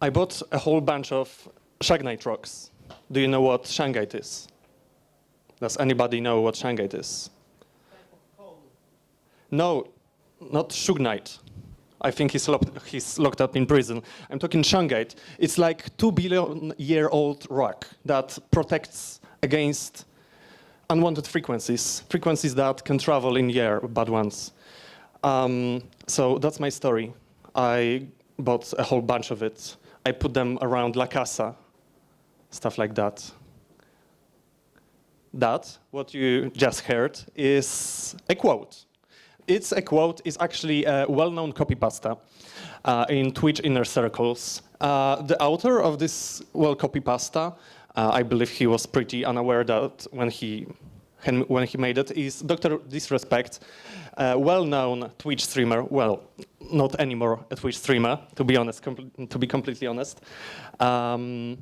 I bought a whole bunch of shungite rocks. Do you know what shungite is? Does anybody know what shungite is? No, not shungite. I think he's locked up in prison. I'm talking shungite. It's like 2 billion-year-old rock that protects against unwanted frequencies that can travel in the air, bad ones. So that's my story. I bought a whole bunch of it. I put them around La Casa, stuff like that. That, what you just heard, is a quote. It's a quote. It's actually a well-known copypasta in Twitch inner circles. The author of this copypasta, I believe he was pretty unaware that when he made it, is Dr. Disrespect, a well-known Twitch streamer. Well, not anymore a Twitch streamer, to be honest, to be completely honest. And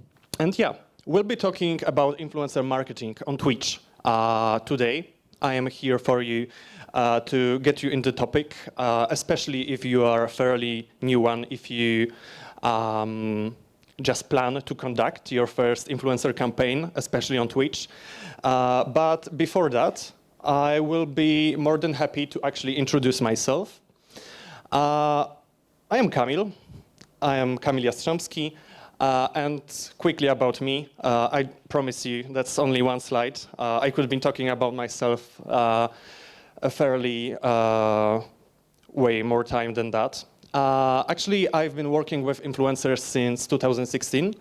yeah, we'll be talking about influencer marketing on Twitch today. I am here for you to get you into the topic, especially if you are a fairly new one, if you just plan to conduct your first influencer campaign, especially on Twitch. But before that, I will be more than happy to actually introduce myself. I am Kamil. I am Kamil Jastrzębski. And quickly about me, I promise you that's only one slide. I could have been talking about myself a fairly way more time than that. Actually, I've been working with influencers since 2016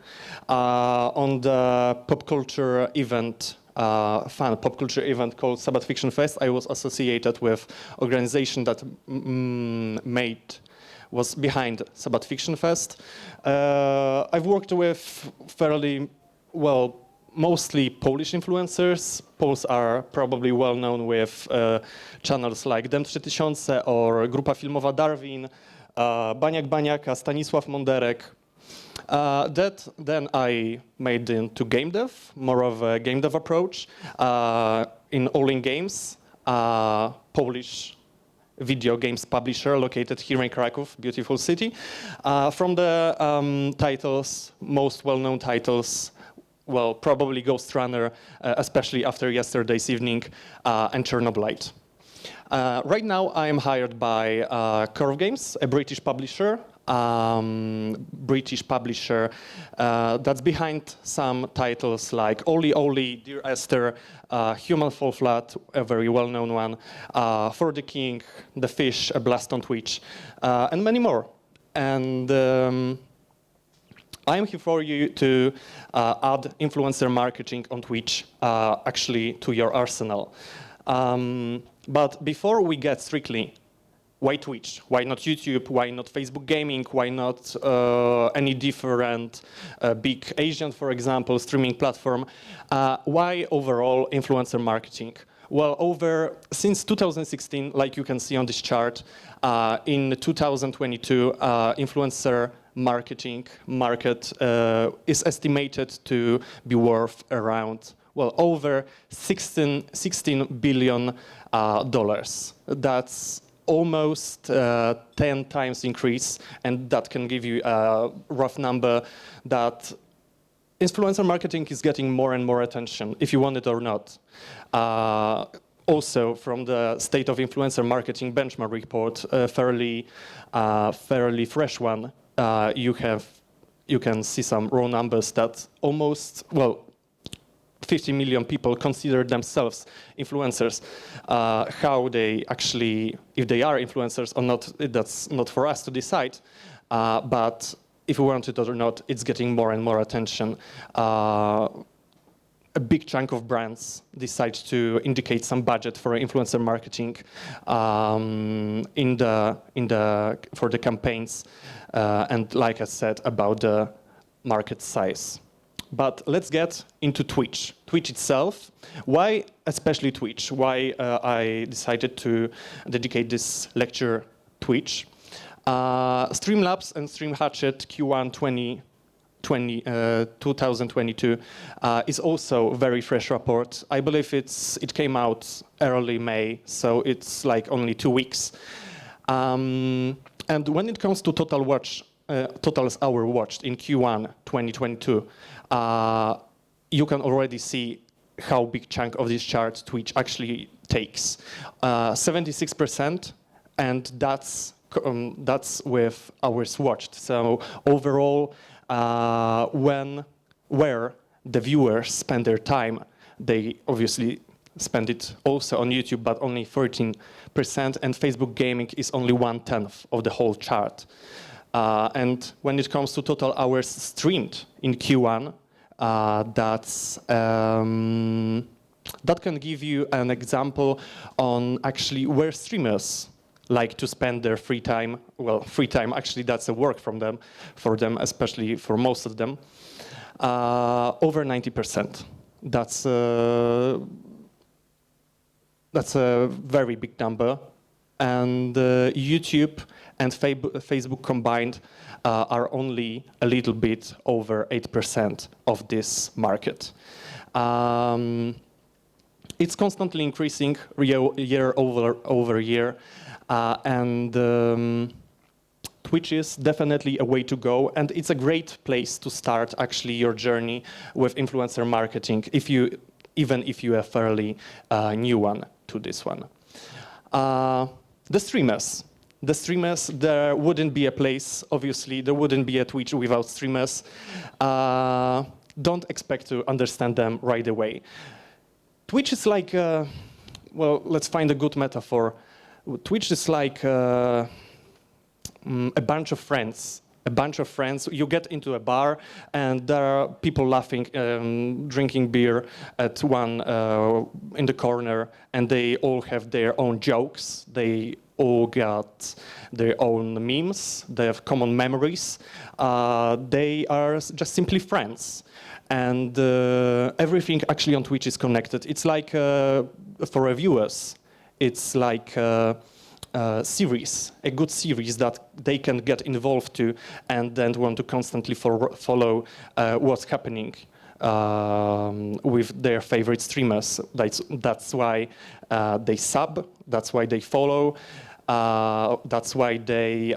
on the pop culture event, fun pop culture event called Sabbath Fiction Fest. I was associated with organization that was behind Sabbath Fiction Fest. I've worked with fairly, mostly Polish influencers. Poles are probably well known with channels like Dem 3000 or Grupa Filmowa Darwin, Baniak Baniaka, Stanisław Monderek. Then I made into game dev, more of a game dev approach in All In Games, Polish video games publisher located here in Kraków, beautiful city. From the titles, most well-known titles, probably Ghost Runner, especially after yesterday's evening, and Chernobylite. Right now, I am hired by Curve Games, a British publisher. That's behind some titles like Oli Oli, Dear Esther, Human Fall Flat, a very well-known one, For the King, The Fish, A Blast on Twitch, and many more. And I am here for you to add influencer marketing on Twitch actually to your arsenal. But before we get strictly, why Twitch? Why not YouTube? Why not Facebook Gaming? Why not any different big Asian, for example, streaming platform? Why overall influencer marketing? Well, since 2016, like you can see on this chart, in 2022, influencer market is estimated to be worth around, over $16 billion. That's almost 10 times increase, and that can give you a rough number that influencer marketing is getting more and more attention, if you want it or not. Also, from the State of Influencer Marketing Benchmark report, a fairly fresh one, you can see some raw numbers that almost, 50 million people consider themselves influencers. How they actually, if they are influencers or not, that's not for us to decide. But if we want it or not, it's getting more and more attention. A big chunk of brands decide to indicate some budget for influencer marketing for the campaigns, and like I said, about the market size. But let's get into Twitch. Twitch itself. Why especially Twitch? Why I decided to dedicate this lecture Twitch? Streamlabs and StreamHatchet Q1 2022 is also a very fresh report. I believe it came out early May, so it's like only 2 weeks. And when it comes to total watch total hour watched in Q1 2022, you can already see how big chunk of this chart Twitch actually takes. 76%, and that's with hours watched. So overall, where the viewers spend their time, they obviously spend it also on YouTube, but only 13%, and Facebook gaming is only 1/10 of the whole chart. And when it comes to total hours streamed in Q1, that can give you an example on actually where streamers like to spend their free time. Well, free time, actually that's a work for them, especially for most of them. Over 90%. That's a very big number. And YouTube and Facebook combined are only a little bit over 8% of this market. It's constantly increasing year over year, and Twitch is definitely a way to go, and it's a great place to start actually your journey with influencer marketing, even if you are fairly new one to this one. The streamers, there wouldn't be a place, obviously, there wouldn't be a Twitch without streamers. Don't expect to understand them right away. Twitch is like, well, let's find a good metaphor. Twitch is like a bunch of friends. You get into a bar and there are people laughing, drinking beer at one in the corner, and they all have their own jokes. They all got their own memes. They have common memories. They are just simply friends. And everything actually on Twitch is connected. It's like, for reviewers, it's like series, a good series that they can get involved to and then want to constantly follow what's happening with their favorite streamers. That's why they sub, that's why they follow, that's why they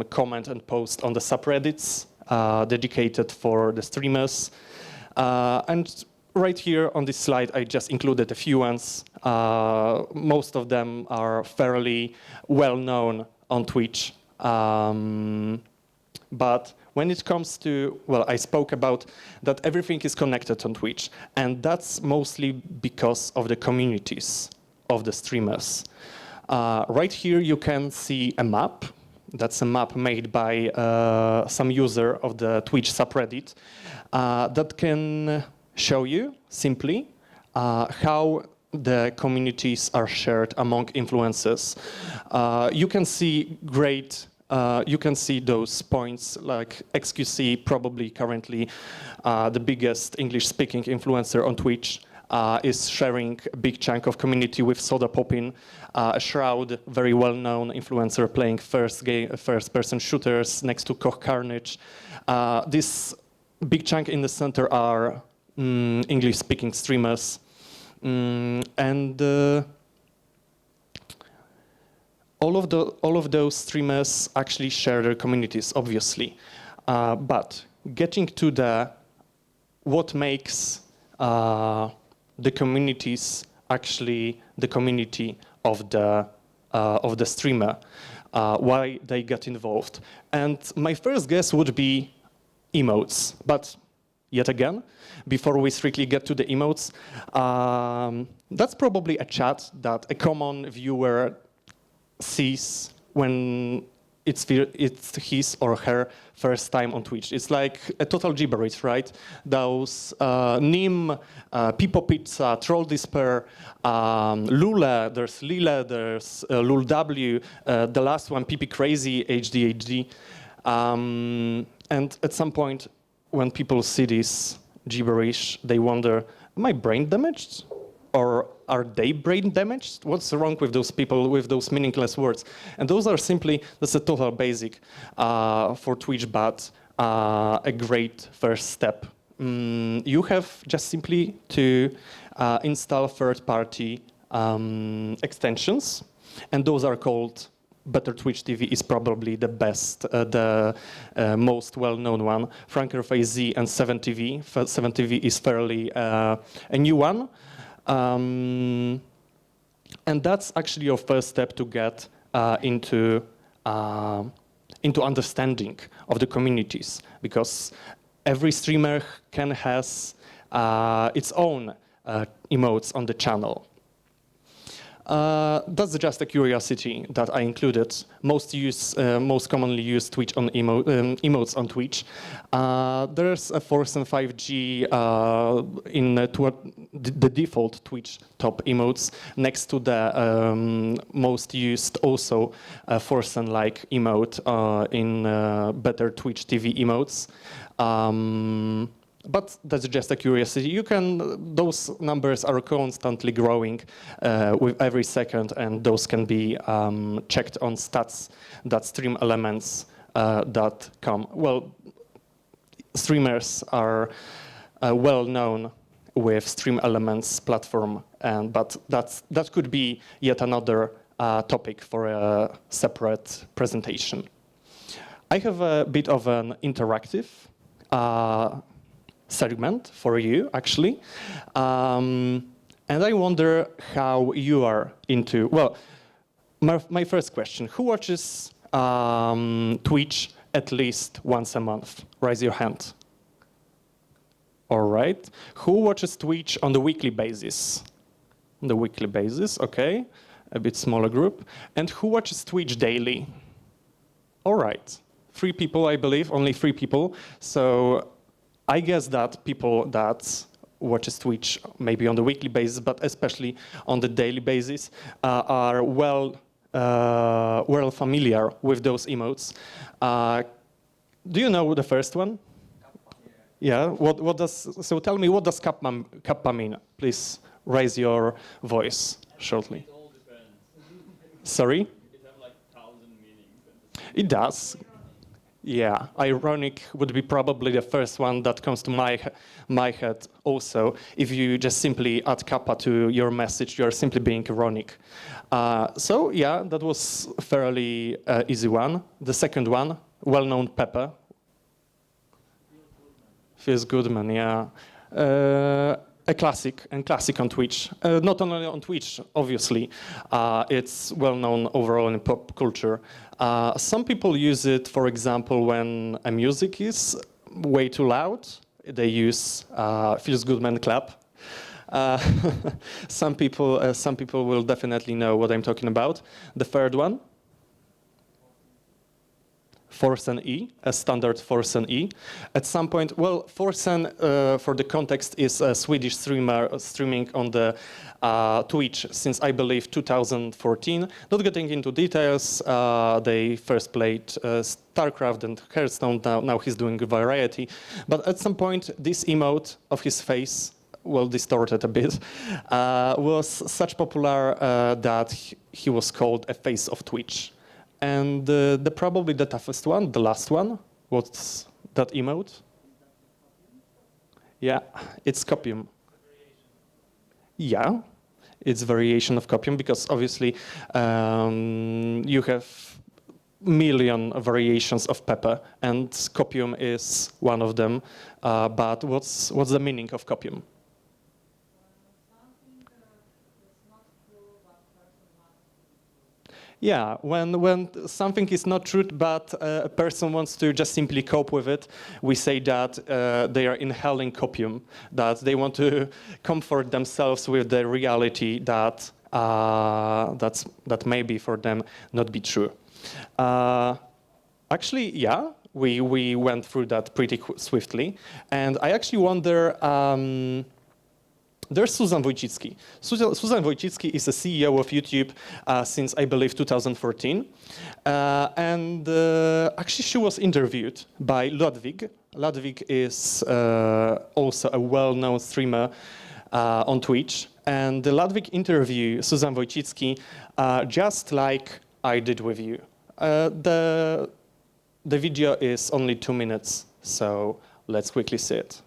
comment and post on the subreddits dedicated for the streamers. And right here on this slide, I just included a few ones. Most of them are fairly well known on Twitch. But when it comes to, well, I spoke about that everything is connected on Twitch, and that's mostly because of the communities of the streamers. Right here you can see a map. That's a map made by some user of the Twitch subreddit that can show you simply how the communities are shared among influencers. You can see you can see those points, like XQC, probably currently the biggest English-speaking influencer on Twitch, is sharing a big chunk of community with Soda Poppin, Shroud, very well-known influencer playing first-person shooters next to Koch Carnage. This big chunk in the center are English-speaking streamers, and all of those streamers actually share their communities, obviously. But getting to what makes the communities actually the community of the streamer, why they get involved. And my first guess would be emotes, but yet again, before we strictly get to the emotes, that's probably a chat that a common viewer sees when it's his or her first time on Twitch. It's like a total gibberish, right? Those Nim, Pipo Pizza, Troll Despair, Lula, there's Lila, there's Lul W, the last one, PP Crazy, HDHD. And at some point, when people see this gibberish, they wonder, am I brain damaged? Or are they brain damaged? What's wrong with those people with those meaningless words? And those are simply, that's a total basic for Twitch, but a great first step. You have just simply to install third-party extensions, and those are called Better Twitch TV is probably the best, the most well-known one. Frankerface Z and 7TV. 7TV is fairly a new one. And that's actually your first step to get into understanding of the communities, because every streamer has its own emotes on the channel. That's just a curiosity that I included. Most commonly used Twitch on emotes on Twitch. There's a Forsen 5G in the default Twitch top emotes next to the most used also Forsen-like emote in Better Twitch TV emotes. But that's just a curiosity. Those numbers are constantly growing with every second, and those can be checked on stats.streamelements.com. Well, streamers are well known with Stream Elements platform, but that could be yet another topic for a separate presentation. I have a bit of an interactive segment for you, actually. And I wonder how you are into, well, my first question, who watches Twitch at least once a month? Raise your hand. All right. Who watches Twitch on the weekly basis? On the weekly basis, okay. A bit smaller group. And who watches Twitch daily? All right. 3 people, I believe, only 3 people. So I guess that people that watches Twitch maybe on the weekly basis, but especially on the daily basis, are well familiar with those emotes. Do you know the first one? Yeah. So tell me, what does kappa mean? Please raise your voice shortly. It all depends. Sorry? It has like 1,000 meanings. It does. Yeah, ironic would be probably the first one that comes to my head also. If you just simply add kappa to your message, you're simply being ironic. So yeah, that was a fairly easy one. The second one, well-known Pepper. Feels Goodman, yeah. A classic on Twitch. Not only on Twitch, obviously. It's well known overall in pop culture. Some people use it, for example, when a music is way too loud. They use Feels Goodman clap. Some people will definitely know what I'm talking about. The third one, Forsen E, a standard Forsen E. At some point, well, Forsen, for the context, is a Swedish streamer streaming on the Twitch since, I believe, 2014. Not getting into details, they first played StarCraft and Hearthstone, now he's doing variety. But at some point, this emote of his face, well, distorted a bit, was such popular that he was called a face of Twitch. And probably the toughest one, the last one, what's that emote? Yeah, it's copium. Yeah, it's variation of copium because obviously you have million variations of pepper, and copium is one of them. But what's the meaning of copium? Yeah, when something is not true, but a person wants to just simply cope with it, we say that they are inhaling copium, that they want to comfort themselves with the reality that that maybe for them not be true. Actually, yeah, we went through that pretty swiftly, and I actually wonder. There's Susan Wojcicki. Susan Wojcicki is the CEO of YouTube since, I believe, 2014. And actually, she was interviewed by Ludwig. Ludwig is also a well-known streamer on Twitch. And the Ludwig interviewed Susan Wojcicki just like I did with you. The video is only 2 minutes, so let's quickly see it.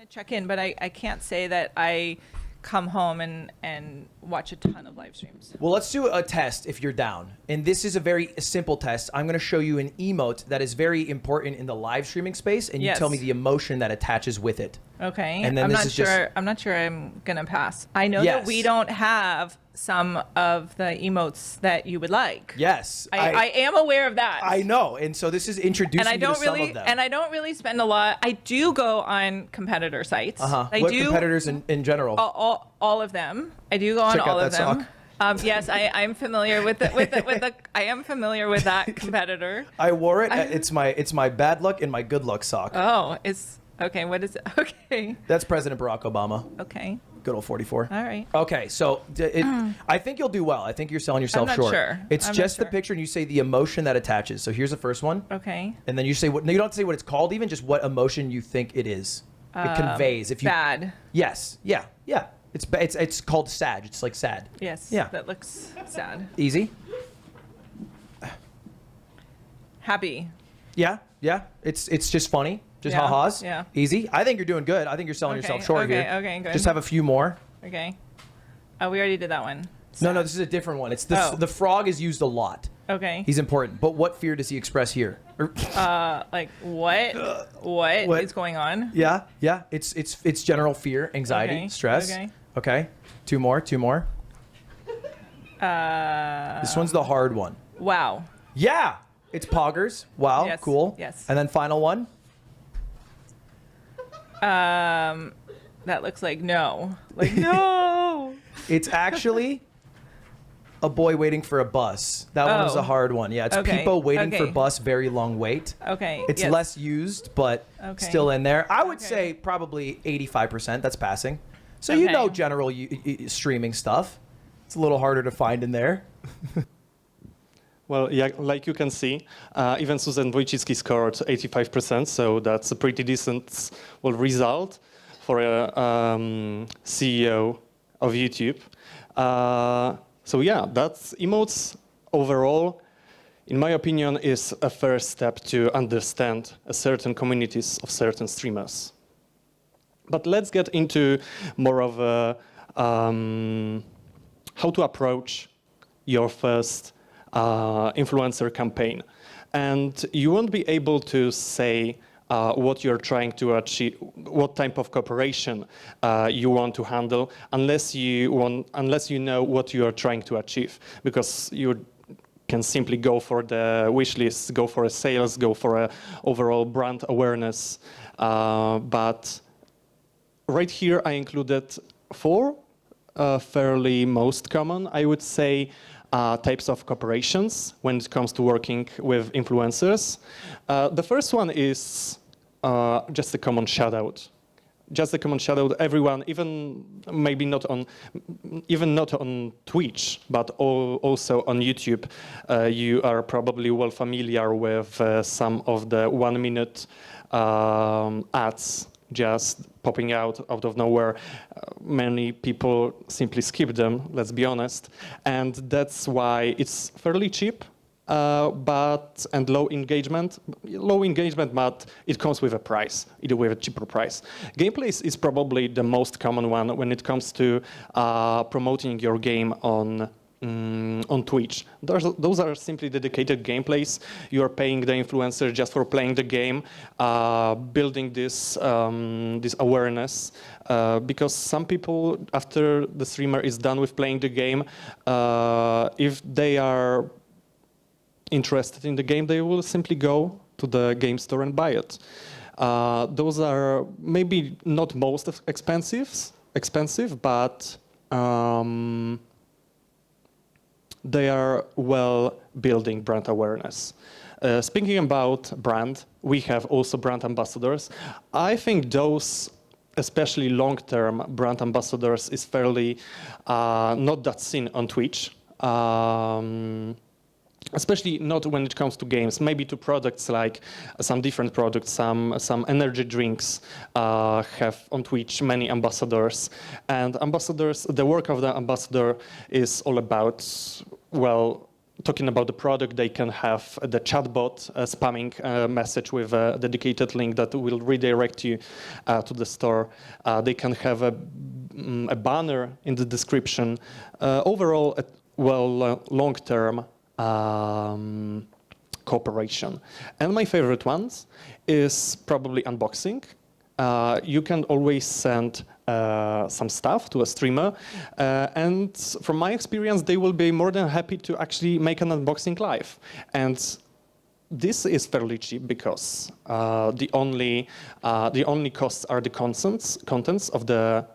Check in, but I can't say that I come home and watch a ton of live streams. Well, let's do a test if you're down. And this is a very simple test. I'm going to show you an emote that is very important in the live streaming space, and you tell me the emotion that attaches with it. Okay. And then I'm not sure I'm going to pass. I know that we don't have some of the emotes that you would like. Yes. I am aware of that. I know. And so this is introducing you to some of them. And I don't really spend a lot. I do go on competitor sites. What competitors in general? All of them. I do go on all of them. Yes, I'm familiar with the I am familiar with that competitor. I wore it. It's my bad luck and my good luck sock. Oh, it's okay. What is it? Okay. That's President Barack Obama. Okay. Good old 44. All right. Okay, so I think you'll do well. I think you're selling yourself I'm not short. sure. It's I'm just not the sure. picture, and you say the emotion that attaches. So here's the first one. Okay. And then you say what? No, you don't have to say what it's called. Even just what emotion you think it is. It conveys. If you bad. Yes. Yeah. Yeah. It's called sad. It's like sad. Yes. Yeah. That looks sad. Easy. Happy. Yeah. Yeah. It's just funny. Just Yeah, ha-has. yeah. Easy. I think you're doing good. I think you're selling yourself short here. Okay, good. Just have a few more. Okay. We already did that one. No, this is a different one. It's the frog is used a lot. Okay. He's important. But what fear does he express here? Like what is going on? Yeah. It's general fear, anxiety, stress. Okay. Two more. This one's the hard one. Wow. Yeah. It's poggers. Wow. Yes, Cool. yes. And then final one. That looks like no. Like no. It's actually a boy waiting for a bus. That one was a hard one. Yeah, it's people waiting for bus, very long wait. Okay. It's less used, but still in there. I would say probably 85%. That's passing. So you know general streaming stuff. It's a little harder to find in there. Well, yeah, like you can see, even Susan Wojcicki scored 85%, so that's a pretty decent result for a CEO of YouTube. So yeah, that's emotes overall, in my opinion, is a first step to understand a certain communities of certain streamers. But let's get into more of a, how to approach your first influencer campaign. And you won't be able to say what you're trying to achieve, what type of cooperation you want to handle, unless you know what you are trying to achieve, because you can simply go for the wish list, go for a sales, go for a overall brand awareness. But right here, I included 4 fairly most common, I would say, types of cooperations when it comes to working with influencers. The first one is just a common shout-out. Just a common shout-out. Everyone, even maybe not on Twitch, but also on YouTube, you are probably well familiar with some of the 1-minute ads just popping out of nowhere. Many people simply skip them, let's be honest. And that's why it's fairly cheap, and low engagement, but it comes with a price, with a cheaper price. Gameplays is probably the most common one when it comes to promoting your game on Twitch. Those are simply dedicated gameplays. You are paying the influencer just for playing the game, building this awareness. Because some people, after the streamer is done with playing the game, if they are interested in the game, they will simply go to the game store and buy it. Those are maybe not most expensive, but they are well building brand awareness. Speaking about brand, we have also brand ambassadors. I think those, especially long-term brand ambassadors, is fairly not that seen on Twitch. Especially not when it comes to games, maybe to products like some different products, some energy drinks have on Twitch many ambassadors. And ambassadors, the work of the ambassador is all about, well, talking about the product. They can have the chatbot spamming a message with a dedicated link that will redirect you to the store. They can have a banner in the description. Overall, long-term cooperation. And my favorite ones is probably unboxing. You can always send some stuff to a streamer, and from my experience, they will be more than happy to actually make an unboxing live. And this is fairly cheap because the only costs are the contents of the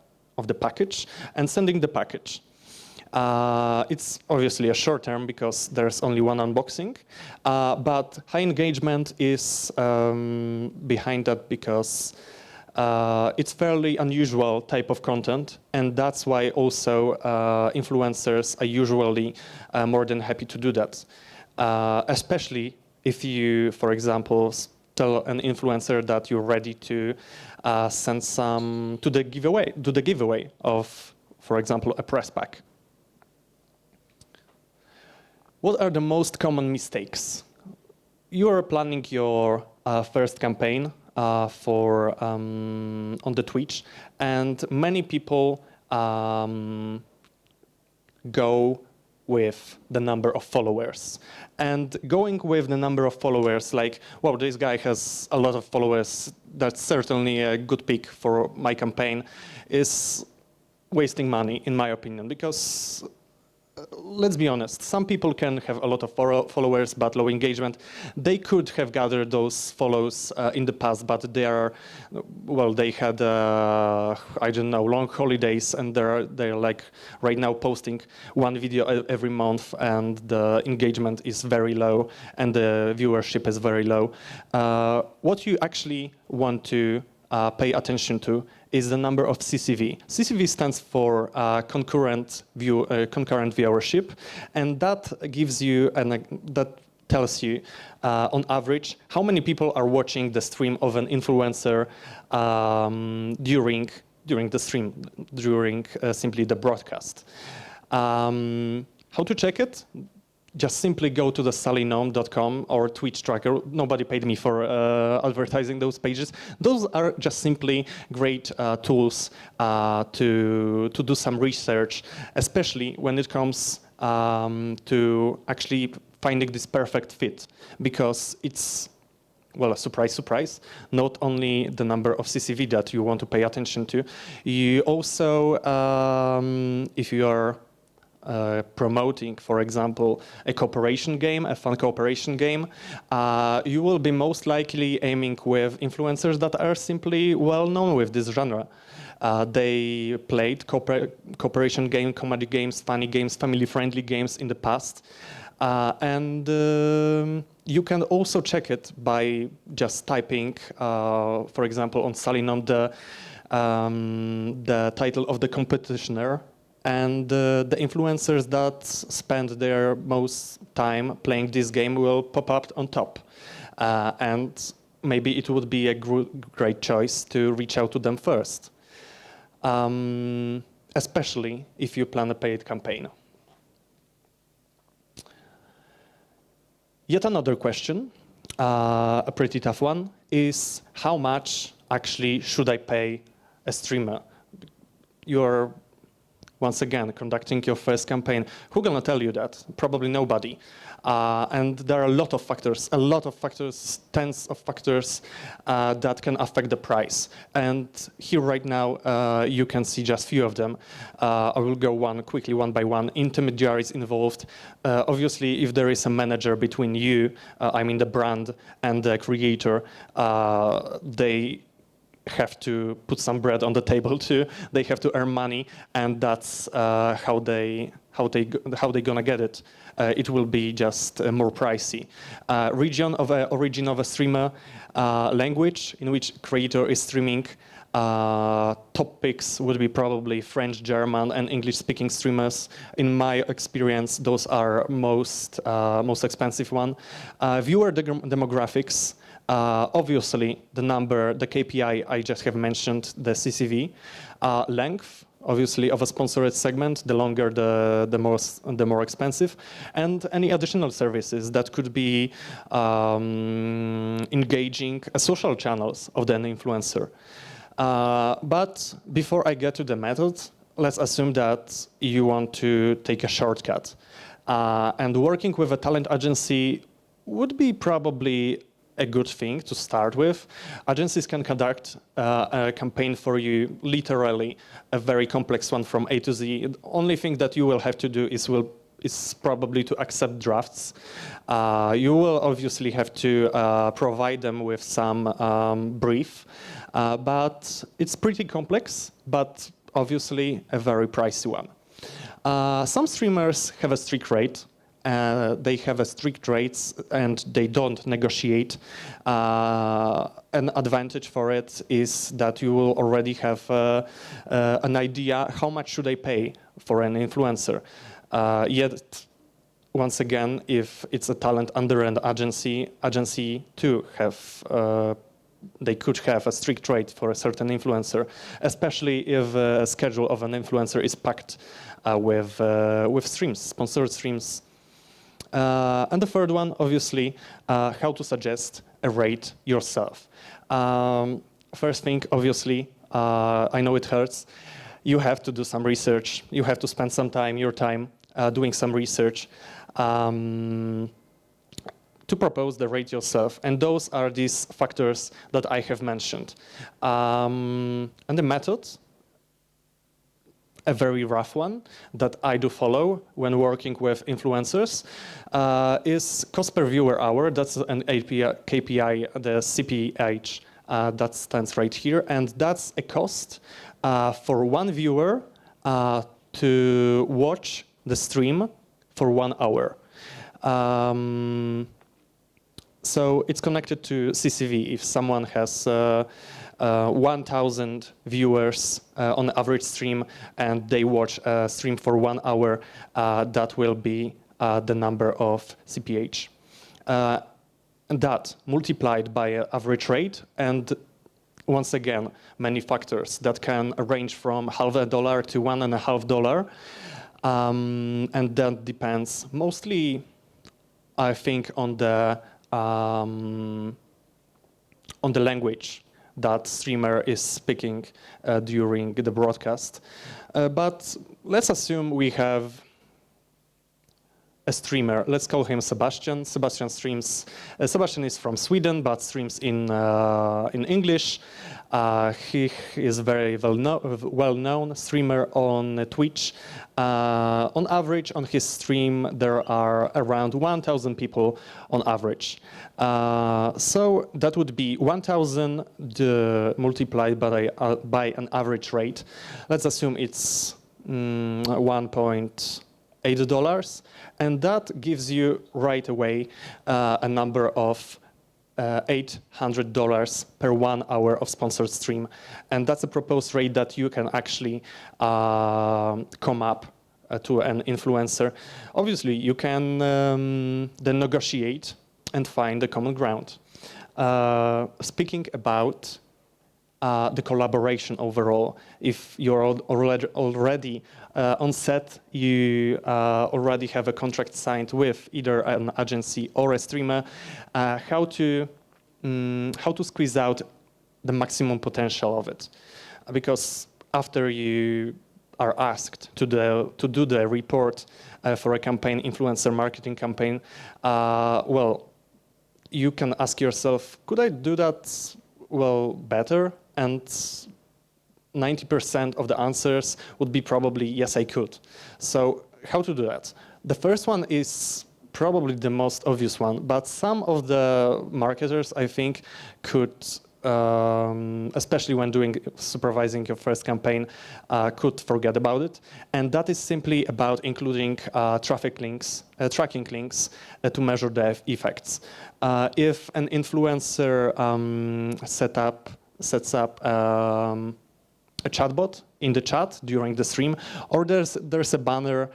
package and sending the package. It's obviously a short term because there's only one unboxing, but high engagement is behind that because it's fairly unusual type of content, and that's why also influencers are usually more than happy to do that, especially if you, for example, tell an influencer that you're ready to send some to the giveaway of, for example, a press pack. What are the most common mistakes? You are planning your first campaign on the Twitch, and many people go with the number of followers. And going with the number of followers, like, wow, this guy has a lot of followers, that's certainly a good pick for my campaign, is wasting money, in my opinion, because let's be honest, some people can have a lot of followers but low engagement. They could have gathered those follows in the past, but they had I don't know, long holidays, and they're like right now posting one video every month, and the engagement is very low and the viewership is very low. What you actually want to pay attention to is the number of CCV. CCV stands for concurrent viewership, and that gives you that tells you on average how many people are watching the stream of an influencer during the stream, during simply the broadcast. How to check it? Just simply go to the salinome.com or Twitch tracker. Nobody paid me for advertising those pages. Those are just simply great tools to do some research, especially when it comes to actually finding this perfect fit, because it's, well, a surprise, surprise, not only the number of CCV that you want to pay attention to, you also, if you are promoting, for example, a cooperation game, a fun cooperation game, you will be most likely aiming with influencers that are simply well known with this genre. They played cooperation game, comedy games, funny games, family-friendly games in the past. And you can also check it by just typing, for example, on Salinum, the title of the competitioner, and the influencers that spend their most time playing this game will pop up on top. And maybe it would be a great choice to reach out to them first, especially if you plan a paid campaign. Yet another question, a pretty tough one, is how much actually should I pay a streamer? You're once again conducting your first campaign. Who's gonna tell you that? Probably nobody. And there are a lot of factors, tens of factors that can affect the price. And here right now, you can see just few of them. I will go quickly one by one. Intermediaries involved. Obviously, if there is a manager between you, I mean the brand, and the creator, they have to put some bread on the table too. They have to earn money, and that's how they gonna get it. It will be just more pricey. Origin of a streamer, language in which creator is streaming. Top picks would be probably French, German, and English-speaking streamers. In my experience, those are most expensive one. Viewer demographics. Obviously, the KPI I just have mentioned, the CCV, length, obviously, of a sponsored segment, the longer, the more expensive, and any additional services that could be engaging social channels of the influencer. But before I get to the methods, let's assume that you want to take a shortcut. And working with a talent agency would be probably a good thing to start with. Agencies can conduct a campaign for you, literally a very complex one from A to Z. The only thing that you will have to do is probably to accept drafts. You will obviously have to provide them with some brief, but it's pretty complex, but obviously a very pricey one. Some streamers have a strict rate. They have a strict rates and they don't negotiate. An advantage for it is that you will already have an idea how much should I pay for an influencer. Yet, once again, if it's a talent under an agency too they could have a strict rate for a certain influencer, especially if a schedule of an influencer is packed with streams, sponsored streams. And the third one, obviously, how to suggest a rate yourself. First thing, obviously, I know it hurts. You have to do some research. You have to spend some time, your time, doing some research to propose the rate yourself. And those are these factors that I have mentioned. And the method, a very rough one that I do follow when working with influencers, is cost per viewer hour. That's an KPI, the CPH, that stands right here. And that's a cost for one viewer to watch the stream for 1 hour. So it's connected to CCV. If someone has 1,000 viewers on average stream and they watch a stream for 1 hour, that will be the number of CPH. And that multiplied by an average rate, and once again, many factors that can range from $0.50 to $1.50. And that depends mostly, I think, on the language that streamer is speaking during the broadcast. But let's assume we have a streamer. Let's call him Sebastian. Sebastian streams. Sebastian is from Sweden, but streams in English. He is very well-known streamer on Twitch. On average, on his stream, there are around 1,000 people on average. So that would be 1,000 multiplied by an average rate. Let's assume it's $1.8, and that gives you right away a number of $800 per 1 hour of sponsored stream. And that's a proposed rate that you can actually come up to an influencer. Obviously, you can then negotiate and find the common ground. Speaking about the collaboration overall, if you're already on set, you already have a contract signed with either an agency or a streamer, how to squeeze out the maximum potential of it. Because after you are asked to do the report for a campaign, influencer marketing campaign, well, you can ask yourself, could I do that better? And 90% of the answers would be probably, yes, I could. So how to do that? The first one is probably the most obvious one, but some of the marketers, I think, could, especially when supervising your first campaign, could forget about it. And that is simply about including tracking links to measure the effects. If an influencer sets up a chatbot in the chat during the stream, or there's a banner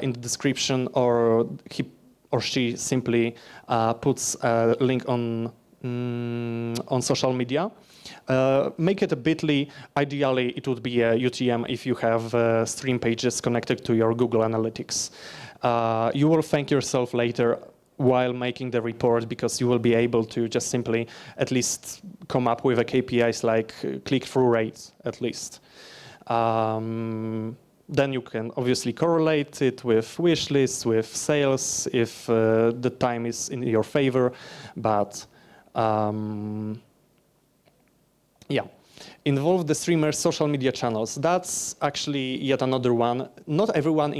in the description, or he or she simply puts a link on social media. Make it a bit.ly. Ideally, it would be a UTM if you have stream pages connected to your Google Analytics. You will thank yourself later while making the report, because you will be able to just simply at least come up with a KPIs like click-through rates, at least. Then you can obviously correlate it with wish lists, with sales, if the time is in your favor. But yeah, involve the streamer's social media channels. That's actually yet another one. Not everyone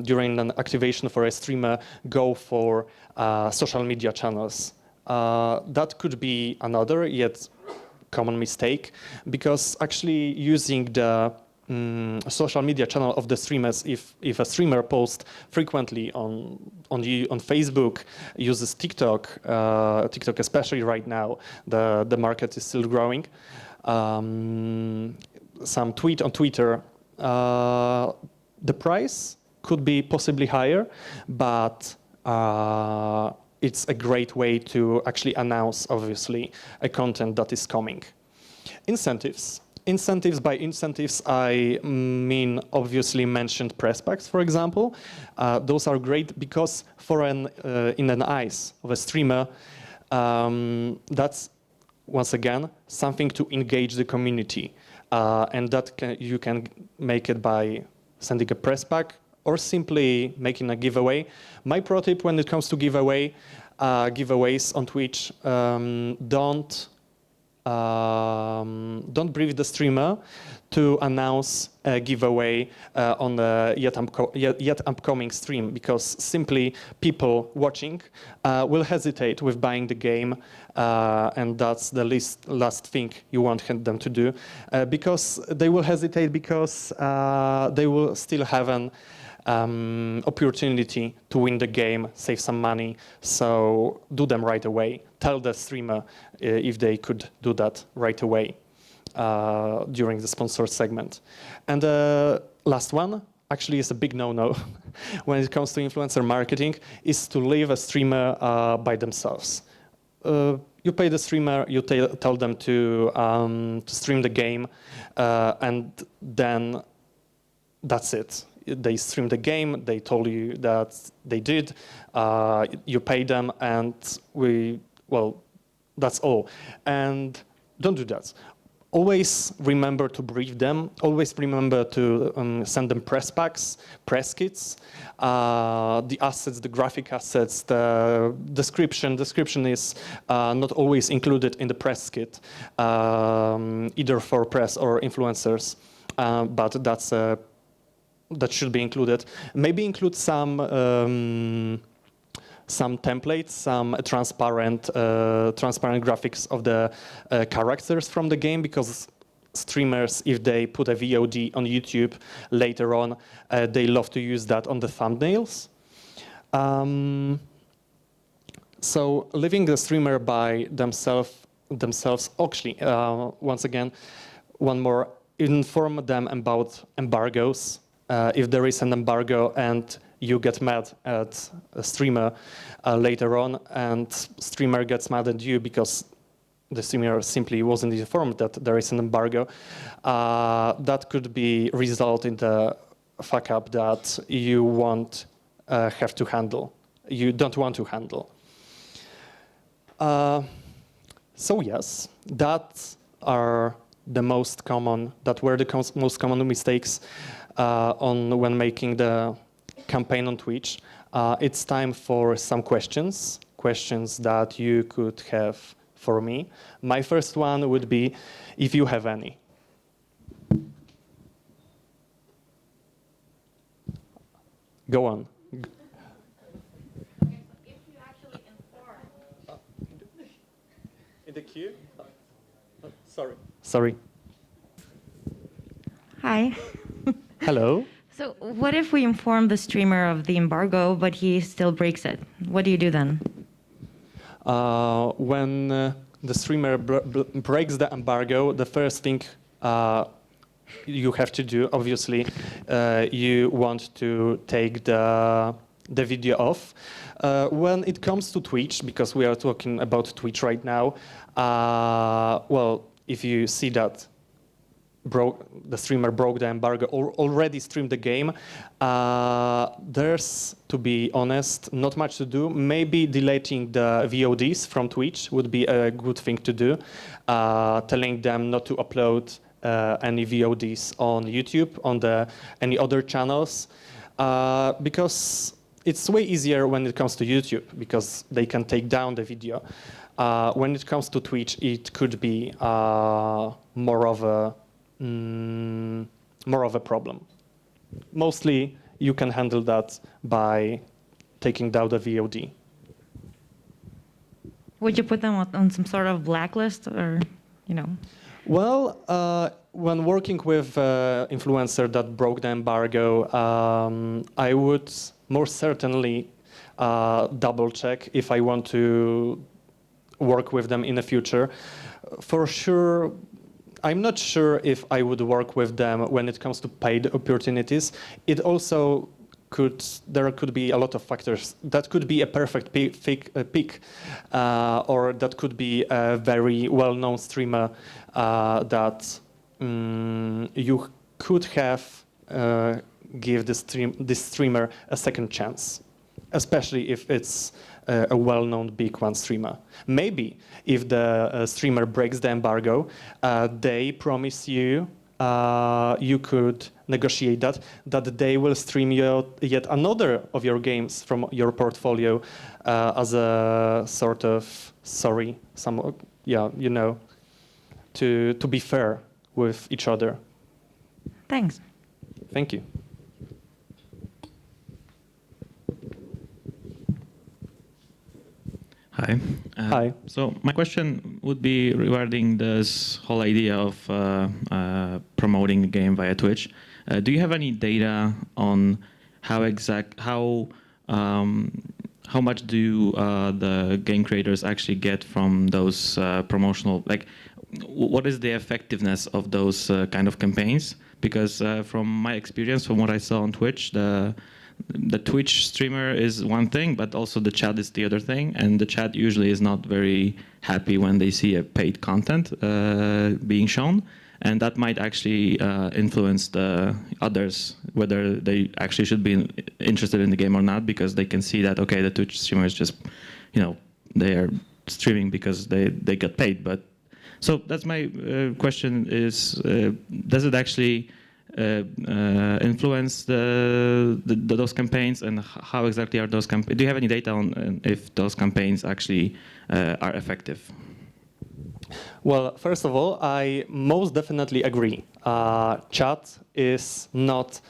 during an activation for a streamer go for social media channels. That could be another yet common mistake, because actually using the social media channel of the streamers, if a streamer posts frequently on Facebook, uses TikTok, TikTok especially right now, the market is still growing, some tweet on Twitter, the price could be possibly higher, but it's a great way to actually announce, obviously, a content that is coming. Incentives. Incentives, by incentives, I mean obviously mentioned press packs, for example. Those are great because for in an eyes of a streamer, that's, once again, something to engage the community. And that you can make it by sending a press pack, or simply making a giveaway. My pro tip when it comes to giveaways on Twitch, don't brief the streamer to announce a giveaway on a yet upcoming stream, because simply people watching will hesitate with buying the game, and that's the last thing you want them to do, because they will hesitate because they will still have an opportunity to win the game, save some money. So do them right away. Tell the streamer if they could do that right away during the sponsored segment. And the last one actually is a big no-no when it comes to influencer marketing, is to leave a streamer by themselves. You pay the streamer, you tell them to stream the game, and then that's it. They stream the game, they told you that they did, you pay them, and that's all. And don't do that. Always remember to brief them, always remember to send them press packs, press kits, the assets, the graphic assets, the description. Description is not always included in the press kit, either for press or influencers, but that should be included. Maybe include some templates, some transparent graphics of the characters from the game, because streamers, if they put a VOD on YouTube later on, they love to use that on the thumbnails. So leaving the streamer by themselves. Actually, once again, one more: inform them about embargoes. If there is an embargo and you get mad at a streamer later on, and streamer gets mad at you because the streamer simply wasn't informed that there is an embargo, that could be result in the fuck up that you won't have to handle. You don't want to handle. So yes, that were the most common mistakes when making the campaign on Twitch. It's time for some questions that you could have for me. My first one would be, if you have any. Go on. Okay, so if you actually inform... In the queue? Sorry. Hi. Hello. So what if we inform the streamer of the embargo, but he still breaks it? What do you do then? When the streamer breaks the embargo, the first thing you have to do, obviously, you want to take the video off. When it comes to Twitch, because we are talking about Twitch right now, if you see that the streamer broke the embargo or already streamed the game, there's, to be honest, not much to do. Maybe deleting the VODs from Twitch would be a good thing to do, telling them not to upload any VODs on YouTube, on any other channels, because it's way easier when it comes to YouTube, because they can take down the video. When it comes to Twitch, it could be more of a problem. Mostly, you can handle that by taking down the VOD. Would you put them on some sort of blacklist, or, you know? Well, when working with influencer that broke the embargo, I would most certainly double check if I want to work with them in the future. For sure, I'm not sure if I would work with them when it comes to paid opportunities. It also there could be a lot of factors. That could be a perfect pick, or that could be a very well-known streamer that you could have give this streamer a second chance, especially if it's a well-known big one streamer. Maybe if the streamer breaks the embargo, they promise you you could negotiate that they will stream yet another of your games from your portfolio as a sort of to be fair with each other. Thanks. Thank you. Hi. Hi. So my question would be regarding this whole idea of promoting the game via Twitch. Do you have any data on how much do the game creators actually get from those promotional, like, what is the effectiveness of those kind of campaigns? Because from my experience, from what I saw on Twitch, the Twitch streamer is one thing, but also the chat is the other thing. And the chat usually is not very happy when they see a paid content being shown. And that might actually influence the others, whether they actually should be interested in the game or not, because they can see that, okay, the Twitch streamer is just, they are streaming because they got paid. But so that's my question is, does it actually influence those campaigns, and how exactly are those campaigns? Do you have any data on if those campaigns actually are effective? Well, first of all, I most definitely agree. Chat is not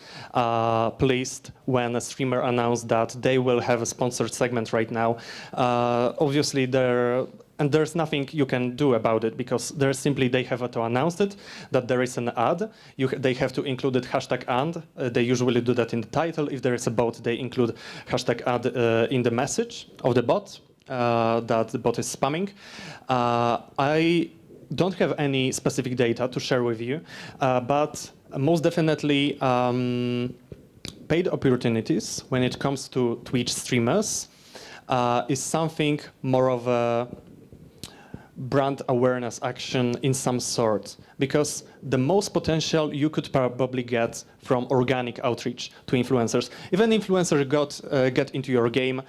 pleased when a streamer announced that they will have a sponsored segment right now. Obviously, there's nothing you can do about it, because they have to announce it, that there is an ad. They have to include it #ad. They usually do that in the title. If there is a bot, they include #ad in the message of the bot that the bot is spamming. I don't have any specific data to share with you, but most definitely paid opportunities when it comes to Twitch streamers is something more of a brand awareness action in some sort, because the most potential you could probably get from organic outreach to influencers. If an influencer get into your game,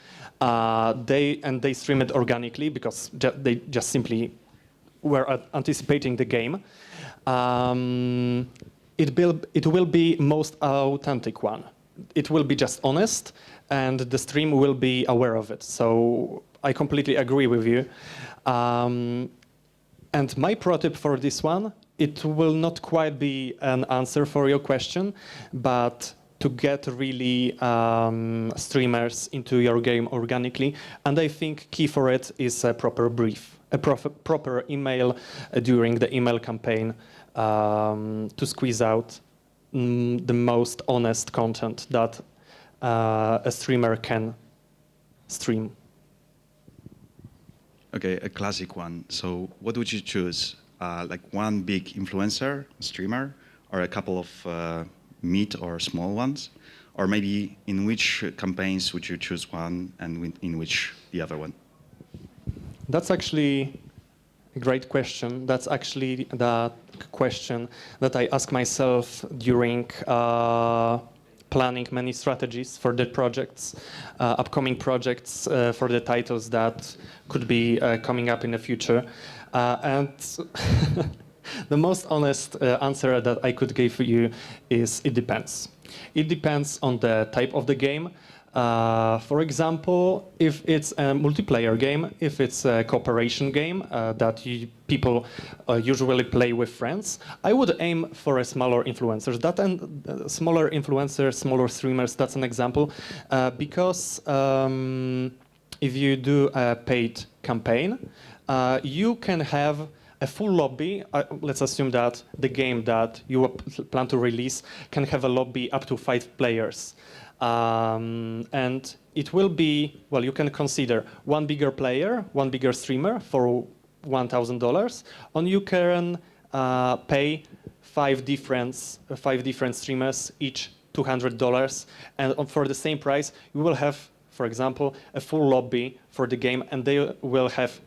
they stream it organically because they just simply were anticipating the game, it will be most authentic one. It will be just honest, and the stream will be aware of it. So I completely agree with you. And my pro tip for this one, it will not quite be an answer for your question, but to get really streamers into your game organically. And I think key for it is a proper brief, a proper email during the email campaign to squeeze out the most honest content that a streamer can stream. Okay, a classic one. So what would you choose? Like one big influencer, streamer, or a couple of mid or small ones? Or maybe in which campaigns would you choose one, and in which the other one? That's actually a great question. That's actually the question that I ask myself during planning many strategies for the projects, upcoming projects, for the titles that could be coming up in the future. And The most honest answer that I could give you is it depends. It depends on the type of the game. For example, if it's a multiplayer game, if it's a cooperation game that people usually play with friends, I would aim for a smaller influencers. Smaller influencers, smaller streamers, that's an example. Because if you do a paid campaign, you can have a full lobby. Let's assume that the game that you plan to release can have a lobby up to 5 players. And it will be, well, you can consider one bigger player, one bigger streamer for $1,000, and you can pay 5 different streamers, each $200, and for the same price, you will have, for example, a full lobby for the game, and they will have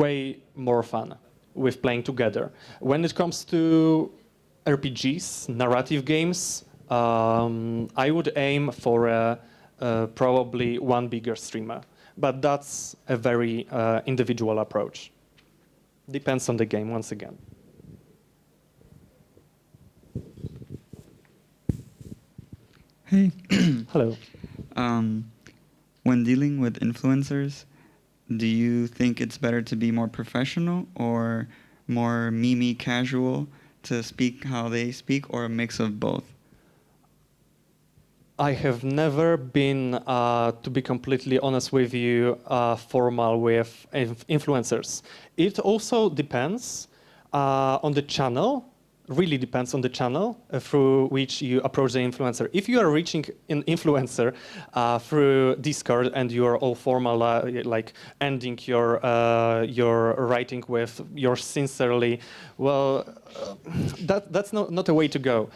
way more fun with playing together. When it comes to RPGs, narrative games, I would aim for probably one bigger streamer, but that's a very individual approach. Depends on the game, once again. Hey. Hello. When dealing with influencers, do you think it's better to be more professional or more meme casual to speak how they speak, or a mix of both? I have never been, to be completely honest with you, formal with influencers. It also depends on the channel. Really depends on the channel through which you approach the influencer. If you are reaching an influencer through Discord and you are all formal, like ending your writing with yours sincerely, well, that's not a way to go.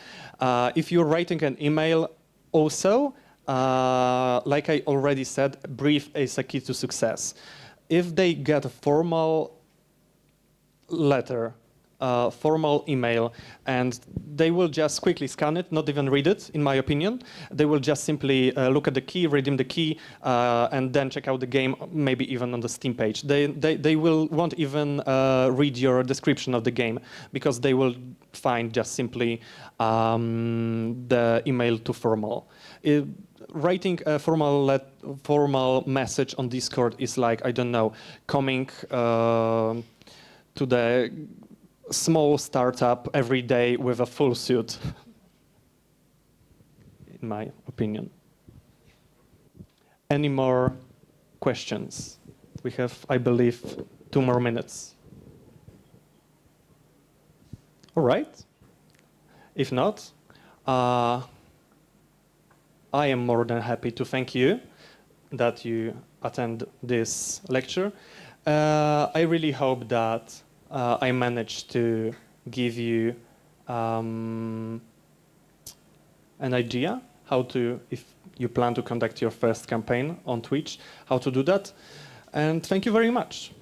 If you're writing an email, also, like I already said, brief is a key to success. If they get a formal letter, formal email, and they will just quickly scan it, not even read it, in my opinion. They will just simply look at the key, redeem the key, and then check out the game, maybe even on the Steam page. They won't even read your description of the game, because they will find just simply the email too formal. Writing a formal message on Discord is like, I don't know, coming to the small startup every day with a full suit, in my opinion. Any more questions? We have, I believe, 2 more minutes. All right. If not, I am more than happy to thank you that you attend this lecture. I really hope that I managed to give you an idea how to, if you plan to conduct your first campaign on Twitch, how to do that. And thank you very much.